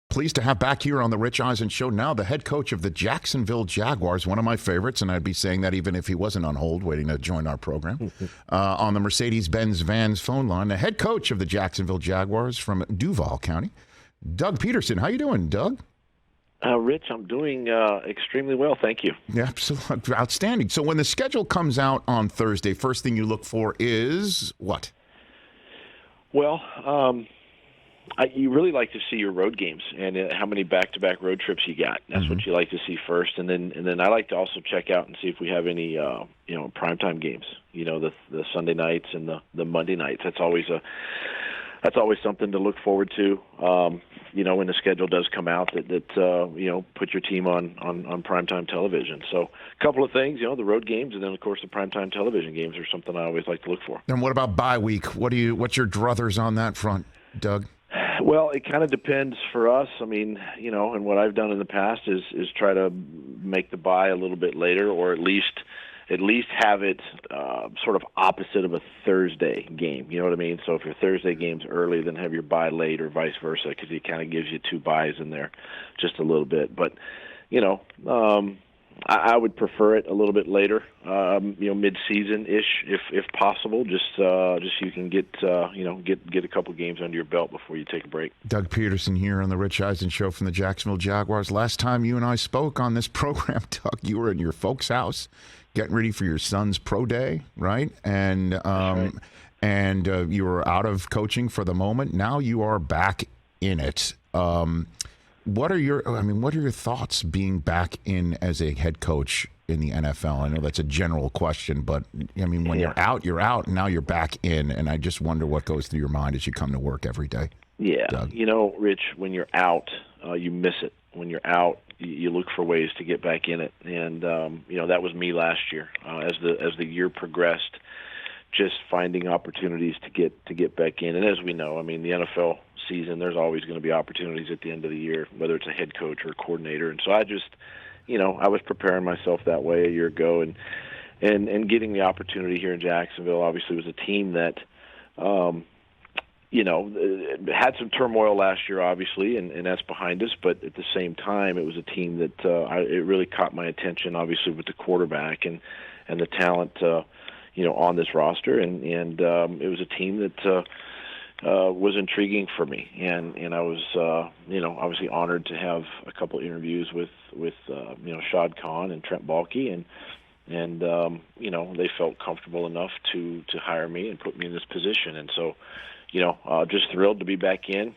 Pleased to have back here on the Rich Eisen Show now the head coach of the Jacksonville Jaguars, one of my favorites, and I'd be saying that even if he wasn't on hold waiting to join our program. On the Mercedes-Benz Vans phone line, the head coach of the Jacksonville Jaguars from Duval County, Doug Pederson. How you doing, Doug? Rich, I'm doing extremely well, thank you. Yeah, absolutely. Outstanding. So when the schedule comes out on Thursday, first thing you look for is what? Well, you really like to see your road games and how many back-to-back road trips you got. That's what you like to see first, and then I like to also check out and see if we have any primetime games. The Sunday nights and the Monday nights. That's always something to look forward to. When the schedule does come out, that put your team on primetime television. So a couple of things, the road games, and then of course the primetime television games are something I always like to look for. And what about bye week? What's your druthers on that front, Doug? Well, it kind of depends for us. I mean, and what I've done in the past is try to make the bye a little bit later, or at least have it sort of opposite of a Thursday game. You know what I mean? So if your Thursday game's early, then have your bye late, or vice versa, because it kind of gives you two byes in there, just a little bit. But I would prefer it a little bit later, mid-season-ish, if possible, just so you can get a couple games under your belt before you take a break. Doug Pederson here on the Rich Eisen Show from the Jacksonville Jaguars. Last time you and I spoke on this program, Doug, you were in your folks' house getting ready for your son's pro day, right? And right. And you were out of coaching for the moment. Now you are back in it. What are your thoughts being back in as a head coach in the NFL? I know that's a general question, but I mean, when you're out, and now you're back in, and I just wonder what goes through your mind as you come to work every day. Yeah, Doug. Rich, when you're out, you miss it. When you're out, you look for ways to get back in it, and that was me last year. As the year progressed, just finding opportunities to get back in, and as we know, I mean, the NFL season, there's always going to be opportunities at the end of the year, whether it's a head coach or a coordinator. And so I just, I was preparing myself that way a year ago, and getting the opportunity here in Jacksonville obviously was a team that, had some turmoil last year, obviously, and that's behind us. But at the same time, it was a team that it really caught my attention, obviously, with the quarterback and the talent, on this roster, and it was a team that was intriguing for me, and I was obviously honored to have a couple interviews with Shad Khan and Trent Baalke, and they felt comfortable enough to hire me and put me in this position, and so just thrilled to be back in.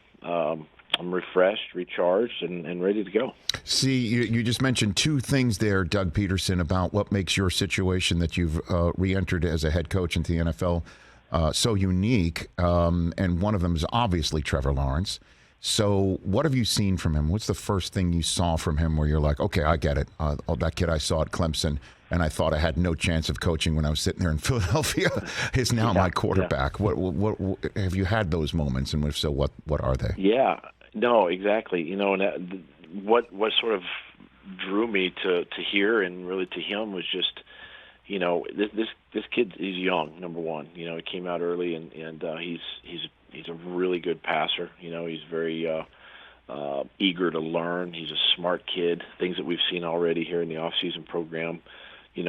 I'm refreshed, recharged, and ready to go. See, you just mentioned two things there, Doug Pederson, about what makes your situation that you've re-entered as a head coach into the NFL so unique, and one of them is obviously Trevor Lawrence. So what have you seen from him? What's the first thing you saw from him where you're like, okay, I get it. That kid I saw at Clemson, and I thought I had no chance of coaching when I was sitting there in Philadelphia, is now my quarterback. Yeah. What have you had those moments, and if so, what are they? Yeah, no, exactly. And what sort of drew me to hear and really to him was just, this kid is young. Number one, he came out early, and he's a really good passer. He's very eager to learn. He's a smart kid. Things that we've seen already here in the off-season program. He's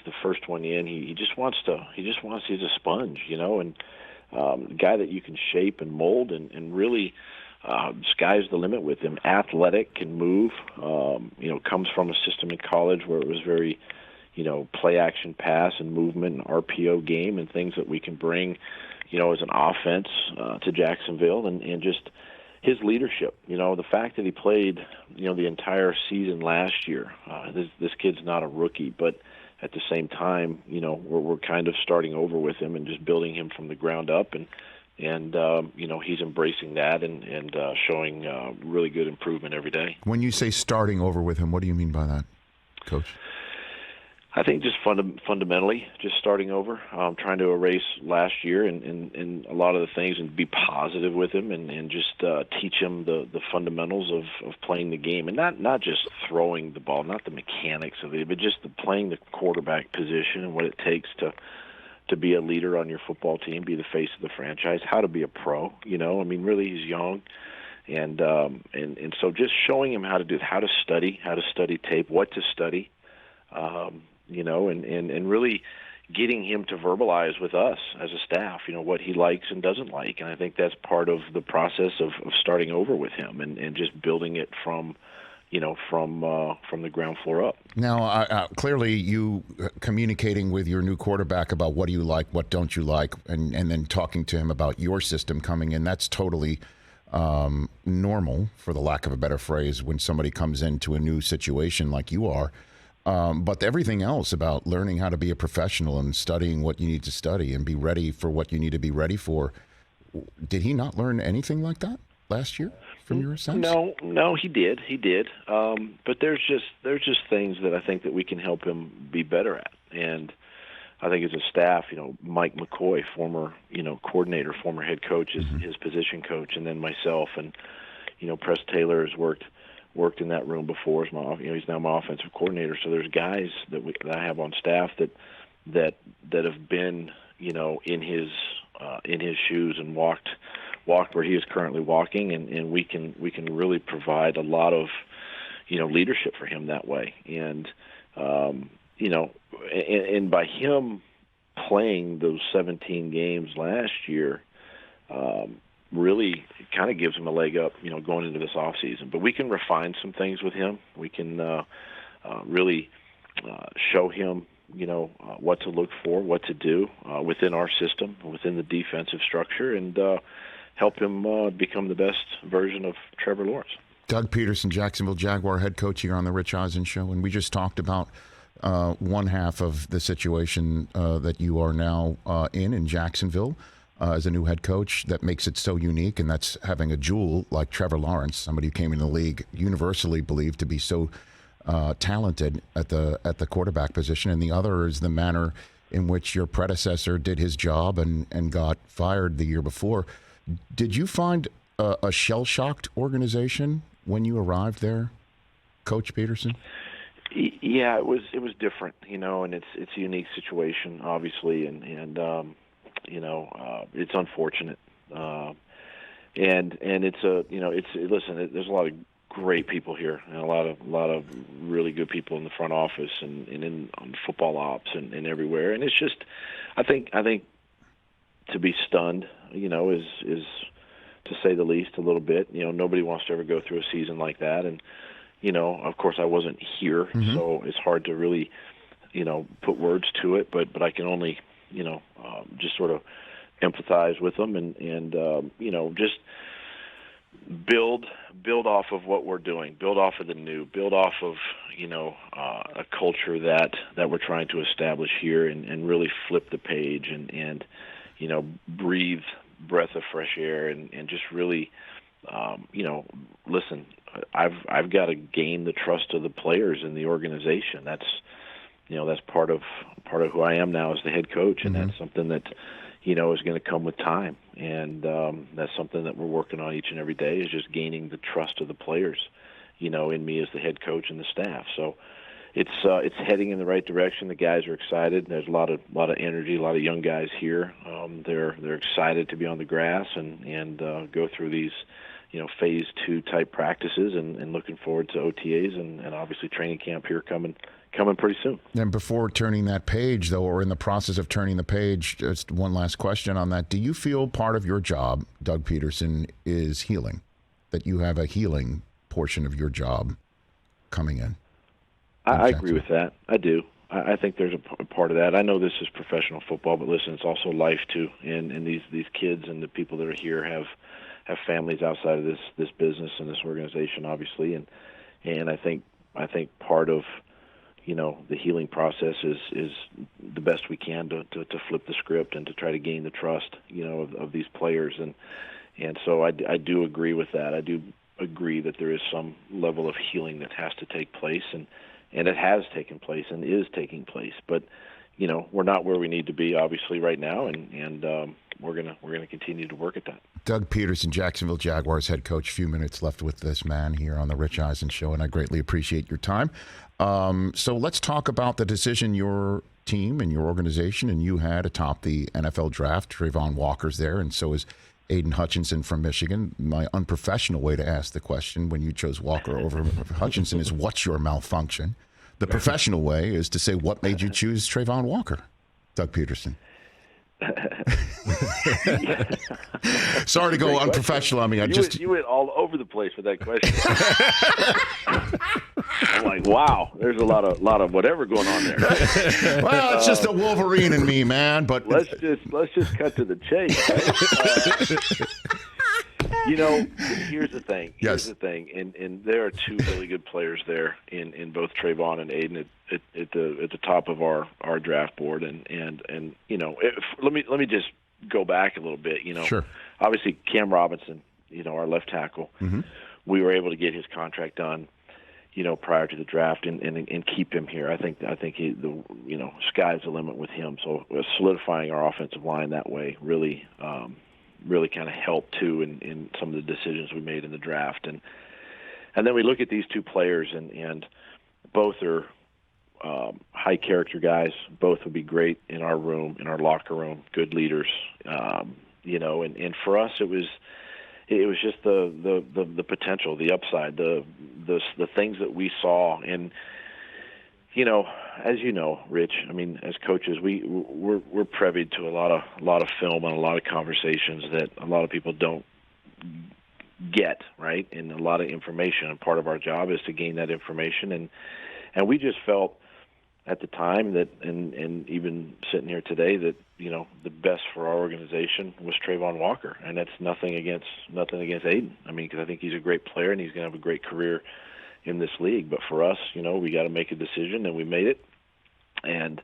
the first one in. He's a sponge. And a guy that you can shape and mold and really. Sky's the limit with him. Athletic, can move. Comes from a system in college where it was very, play action pass and movement and RPO game and things that we can bring, as an offense to Jacksonville and just his leadership. The fact that he played, the entire season last year. This kid's not a rookie, but at the same time, we're kind of starting over with him and just building him from the ground up and he's embracing that and showing really good improvement every day. When you say starting over with him, what do you mean by that, Coach? I think just fundamentally, just starting over, trying to erase last year and a lot of the things and be positive with him and just teach him the fundamentals of playing the game and not just throwing the ball, not the mechanics of it, but just playing the quarterback position and what it takes to be a leader on your football team, be the face of the franchise, how to be a pro, really he's young And so just showing him how to study tape, what to study, and really getting him to verbalize with us as a staff, what he likes and doesn't like. And I think that's part of the process of starting over with him and just building it from the ground floor up. Now, clearly you communicating with your new quarterback about what do you like, what don't you like, and then talking to him about your system coming in, that's totally normal, for the lack of a better phrase, when somebody comes into a new situation like you are. But everything else about learning how to be a professional and studying what you need to study and be ready for what you need to be ready for, did he not learn anything like that last year from your sense? No, he did. But there's just things that I think that we can help him be better at. And I think as a staff, Mike McCoy, former, coordinator, former head coach, is his position coach, and then myself and, Press Taylor has worked in that room before. He's now my offensive coordinator. So there's guys that I have on staff that have been, in his shoes and walked where he is currently walking, and we can really provide a lot of, leadership for him that way. And and by him playing those 17 games last year, really kind of gives him a leg up, going into this off season. But we can refine some things with him. We can really show him, what to look for, what to do within our system, within the defensive structure, and help him become the best version of Trevor Lawrence. Doug Pederson, Jacksonville Jaguar head coach, here on the Rich Eisen Show, and we just talked about one half of the situation that you are now in Jacksonville as a new head coach that makes it so unique, and that's having a jewel like Trevor Lawrence, somebody who came in the league universally believed to be so talented at the quarterback position, and the other is the manner in which your predecessor did his job and got fired the year before. Did you find a shell-shocked organization when you arrived there, Coach Pederson? Yeah, it was different, and it's a unique situation, obviously, and it's unfortunate, and it's listen. There's a lot of great people here, and a lot of really good people in the front office and on football ops and everywhere, and it's just, I think to be stunned, is to say the least a little bit. Nobody wants to ever go through a season like that, and of course I wasn't here, so it's hard to really, put words to it, but I can only, just sort of empathize with them and just build off of what we're doing, build off of the new, build off of, a culture that we're trying to establish here and really flip the page and breathe breath of fresh air and just really, listen, I've got to gain the trust of the players in the organization. That's part of who I am now as the head coach, and that's something that, is going to come with time. And that's something that we're working on each and every day, is just gaining the trust of the players, in me as the head coach and the staff. So it's heading in the right direction. The guys are excited. There's a lot of energy, a lot of young guys here. They're excited to be on the grass and go through these, phase 2 type practices and looking forward to OTAs and obviously training camp here coming pretty soon. And before turning that page, though, or in the process of turning the page, just one last question on that. Do you feel part of your job, Doug Pederson, is healing? That you have a healing portion of your job coming in? I agree with that. I do. I think there's a part of that. I know this is professional football, but listen, it's also life too. And these kids and the people that are here have families outside of this business and this organization, obviously. And I think part of the healing process is the best we can to flip the script and to try to gain the trust of these players. And so I do agree with that. I do agree that there is some level of healing that has to take place, and it has taken place and is taking place. But we're not where we need to be, obviously, right now, and we're gonna continue to work at that. Doug Pederson, Jacksonville Jaguars head coach. A few minutes left with this man here on the Rich Eisen Show, and I greatly appreciate your time. So let's talk about the decision your team and your organization and you had atop the NFL draft. Travon Walker's there, and so is Aiden Hutchinson from Michigan. My unprofessional way to ask the question when you chose Walker over Hutchinson is, what's your malfunction? The professional way is to say, what made you choose Travon Walker, Doug Pederson? Sorry to go unprofessional on me. You went all over the place with that question. I'm like, wow, there's a lot of whatever going on there. Well, it's just a Wolverine in me, man. But let's just cut to the chase. Here's the thing. And there are two really good players there in both Travon and Aiden at the top of our draft board. And let me just go back a little bit. Sure. Obviously Cam Robinson, our left tackle, we were able to get his contract done, prior to the draft and keep him here. I think sky's the limit with him. So solidifying our offensive line that way really kind of helped too in some of the decisions we made in the draft. And then we look at these two players and both are high character guys. Both would be great in our room, in our locker room, good leaders. And for us it was just the potential, the upside, the things that we saw. And as you know, Rich, I mean, as coaches, we're privy to a lot of film and a lot of conversations that a lot of people don't get, right? And a lot of information. And part of our job is to gain that information. And we just felt at the time that, and even sitting here today, that the best for our organization was Travon Walker, and that's nothing against Aiden. I mean, because I think he's a great player and he's going to have a great career in this league. But for us, we got to make a decision, and we made it. And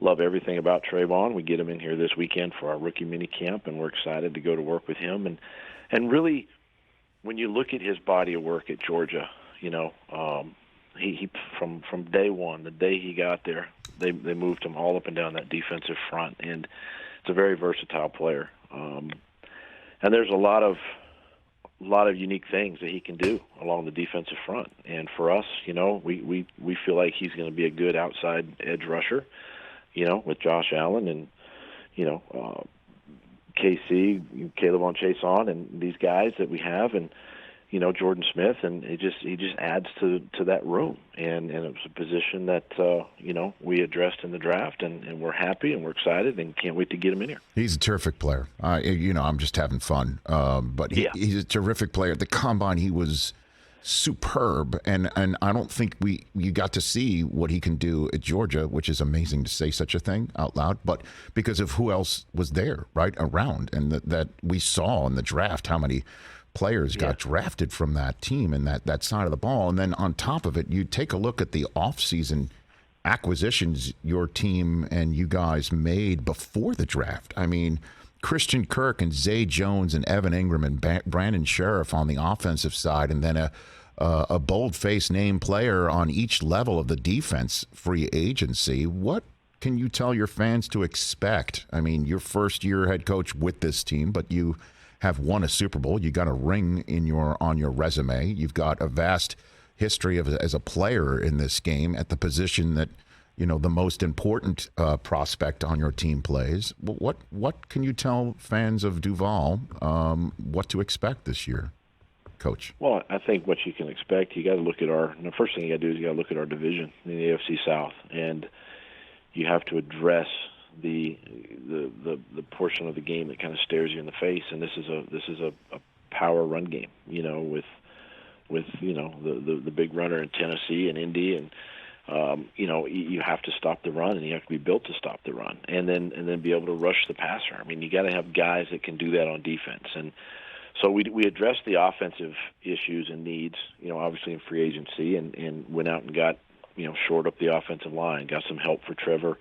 love everything about Travon. We get him in here this weekend for our rookie mini camp, and we're excited to go to work with him. And really, when you look at his body of work at Georgia, he from day one, the day he got there, they moved him all up and down that defensive front, and it's a very versatile player. And there's a lot of unique things that he can do along the defensive front. And for us, we feel like he's going to be a good outside edge rusher, with Josh Allen and KC, Caleb on Chase on, and these guys that we have, and Jordan Smith, and he just adds to that room. And it was a position that we addressed in the draft, and we're happy and we're excited and can't wait to get him in here. He's a terrific player. I'm just having fun, but he's a terrific player. At the combine, he was superb, and I don't think you got to see what he can do at Georgia, which is amazing to say such a thing out loud, but because of who else was there right around, and that we saw in the draft how many players got drafted from that team and that side of the ball. And then on top of it, you take a look at the offseason acquisitions your team and you guys made before the draft. I mean, Christian Kirk and Zay Jones and Evan Ingram and Brandon Sheriff on the offensive side, and then a bold-faced name player on each level of the defense free agency. What can you tell your fans to expect? I mean, your first year head coach with this team, but you have won a Super Bowl. You got a ring on your resume. You've got a vast history as a player in this game at the position that the most important prospect on your team plays. What can you tell fans of Duval what to expect this year, Coach? Well, I think what you can expect, you got to look at the first thing you got to do is you got to look at our division in the AFC South, and you have to address the portion of the game that kind of stares you in the face, and this is a power run game, with the big runner in Tennessee and Indy, and you have to stop the run, and you have to be built to stop the run, and then be able to rush the passer. I mean, you got to have guys that can do that on defense, and so we addressed the offensive issues and needs, obviously in free agency, and went out and got shored up the offensive line, got some help for Trevor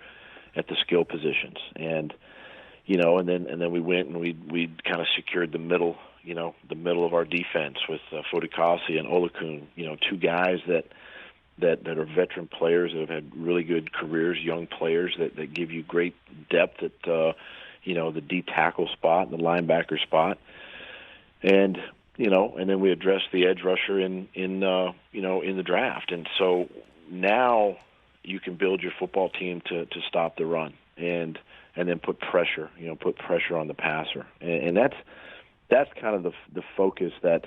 at the skill positions, and then we went and we kind of secured the middle of our defense with Fodikasi and Olakun, two guys that are veteran players that have had really good careers, young players that give you great depth at the D tackle spot and the linebacker spot, and then we addressed the edge rusher in the draft, and so now you can build your football team to stop the run and then put pressure on the passer. And that's kind of the focus that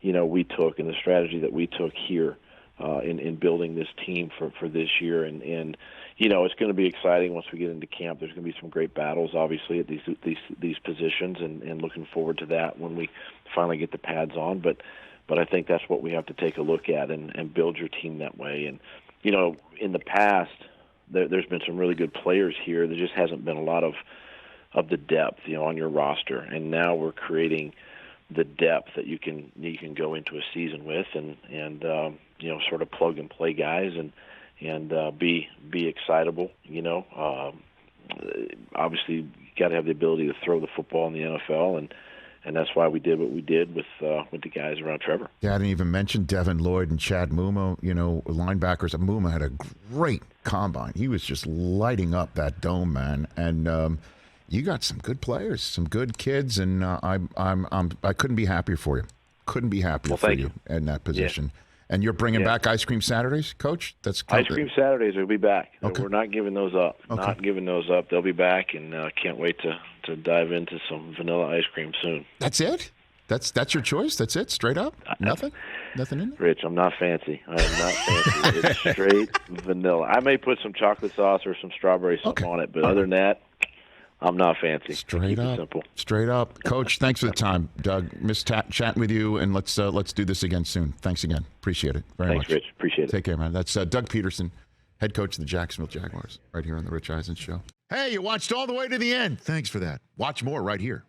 we took and the strategy that we took here in building this team for this year. And it's going to be exciting once we get into camp. There's going to be some great battles, obviously, at these positions, and looking forward to that when we finally get the pads on. But I think that's what we have to take a look at and build your team that way. And in the past, there's been some really good players here. There just hasn't been a lot of the depth, on your roster. And now we're creating the depth that you can go into a season with, and sort of plug and play guys and be excitable. Obviously you got to have the ability to throw the football in the NFL, and that's why we did what we did with the guys around Trevor. Yeah, I didn't even mention Devin Lloyd and Chad Muma, linebackers. Muma had a great combine. He was just lighting up that dome, man. And you got some good players, some good kids, and I couldn't be happier for you. Couldn't be happier for you in that position. Yeah. And you're bringing back Ice Cream Saturdays, Coach? That's Ice Cream Saturdays will be back. Okay. We're not giving those up. Okay. Not giving those up. They'll be back, and can't wait to dive into some vanilla ice cream soon. That's it? That's your choice? That's it? Straight up? Nothing in there? Rich, I'm not fancy. I am not fancy. It's straight vanilla. I may put some chocolate sauce or some strawberry sauce on it, but other than that, I'm not fancy. Straight up. Simple. Straight up. Coach, thanks for the time. Doug, miss chatting with you, and let's do this again soon. Thanks again. Appreciate it very much. Thanks, Rich. Appreciate it. Take care, man. That's Doug Pederson, head coach of the Jacksonville Jaguars, right here on the Rich Eisen Show. Hey, you watched all the way to the end. Thanks for that. Watch more right here